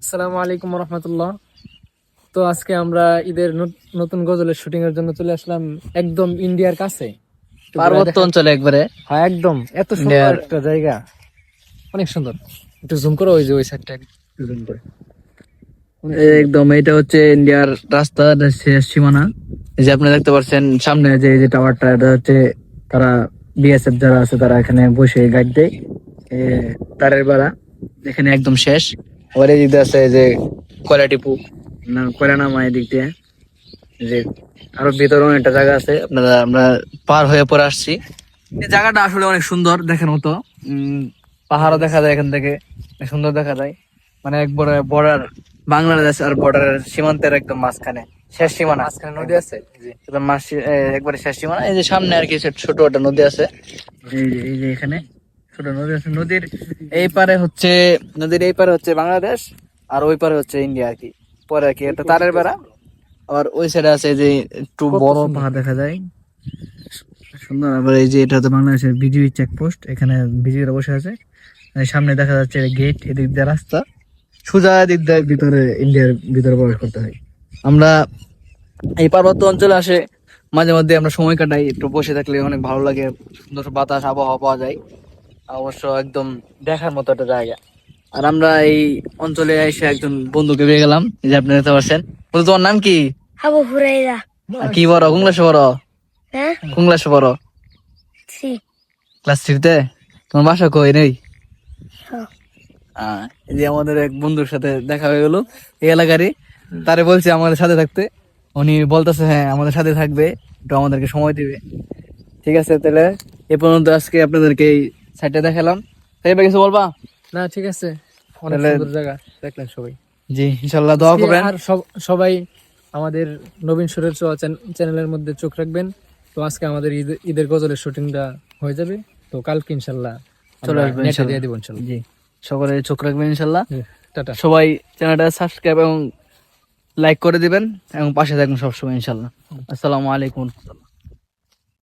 আসসালামু আলাইকুম রহমতুল্লাহ। তো আজকে আমরা ঈদের নতুন গজলের শুটিং এর জন্য চলে আসলাম একদম ইন্ডিয়ার কাছে, একটু ঘুরে পার্বত্য দেখা। অঞ্চলে একবারে হ্যাঁ, একদম এত সুন্দর ইন্ডিয়ার একটা জায়গা, অনেক সুন্দর। একটু জুম করো, ওই যে ওই সাইডটা একটু জুম করে। অনেক সুন্দর। একদম এটা হচ্ছে ইন্ডিয়ার রাস্তা, এটা শেষ সীমানা। এই যে আপনি দেখতে পাচ্ছেন সামনে যে টাওয়ারটা, এটা হচ্ছে তারা বিএসএফ যারা আছে তারা এখানে বসে গাইড দেয়। এ, তারের বেড়া এখানে একদম শেষ। আবার এই দিক দিয়ে আছে যে কয়লা টিপু না কয়লা নামা, এই দিক দিয়ে যে আরো ভিতরে অনেকটা জায়গা আছে। আমরা পার হয়ে পরে আসছি। এই জায়গাটা আসলে অনেক সুন্দর দেখার মতো। পাহাড়ও দেখা যায় এখান থেকে, অনেক সুন্দর দেখা যায়। মানে একবারে বর্ডার, বাংলাদেশ আর বর্ডারের সীমান্তের একদম মাঝখানে, শেষ সীমানা। মাঝখানে নদী আছে। একদম একবারে শেষ সীমানা। এই যে সামনে আর কি ছোট একটা নদী আছে। এই যে এখানে ছোট নদী আছে। নদীর এই পারে হচ্ছে বাংলাদেশ, আর ওই পারে হচ্ছে ইন্ডিয়া আর কি। পরে আর কি একটা তারের বেড়া। আর ওই সাইডে আছে যে একটু কত বড় সুন্দর। পাহাড় দেখা যায়, সুন্দর। আবার এই যে এটা হচ্ছে বাংলাদেশের বিজিবি চেকপোস্ট, এখানে বিজিবিরা বসে আছে। আর সামনে দেখা যাচ্ছে গেট, এদিক দিয়ে রাস্তা, সোজা দিক দিয়ে ভিতরে ইন্ডিয়ার ভিতরে প্রবেশ করতে হয়। আমরা এই পার্বত্য অঞ্চলে আসে মাঝে মধ্যে আমরা সময় কাটাই, একটু বসে থাকলে অনেক ভালো লাগে, সুন্দর বাতাস আবহাওয়া পাওয়া যায়। অবশ্য একদম দেখার মতো একটা জায়গা। আর আমরা এই অঞ্চলে এসে একজন বন্ধুকে পেয়ে গেলাম, এই যে আপনি দেখতে পাচ্ছেন। বন্ধু, তোমার নাম কি? আবু হুরাইরা। আর কি বড়, কোন ক্লাসে বড়? হ্যাঁ, কোন ক্লাসে বড়? সি। ক্লাস 3-তে? তোমার বাসা কই নেই? হ্যাঁ। এই যে আমাদের এক বন্ধুর সাথে দেখা হয়ে গেল, এই এলাকারই। তারে বলছে আমাদের সাথে থাকতে, উনি বলতেছে হ্যাঁ আমাদের সাথে থাকবে, একটু আমাদেরকে সময় দিবে। ঠিক আছে, তাহলে এ পর্যন্ত আজকে আপনাদেরকে এই সাইডটা দেখালাম। তাই এবার কিছু বলবা? না, ঠিক আছে, অনেক তাহলে সুন্দর জায়গা দেখলেন সবাই। জি, ইনশাল্লাহ দোয়া আজকে করবেন। আর সবাই আমাদের নবীন সুরের ছোঁয়া চ্যানেলের মধ্যে চোখ রাখবেন। তো আজকে আমাদের ঈদের গজলের শুটিংটা হয়ে যাবে, তো কালকে ইনশাল্লাহ চলে আসবেন নেটে ইনশাল্লাহ। দিয়ে দিব ইনশাল্লাহ। জি, সকলে চোখ রাখবেন ইনশাল্লাহ। টাটা। সবাই চ্যানেলটা সাবস্ক্রাইব এবং লাইক করে দিবেন এবং পাশে থাকবেন সবসময় ইনশাল্লাহ। আসসালামু আলাইকুম।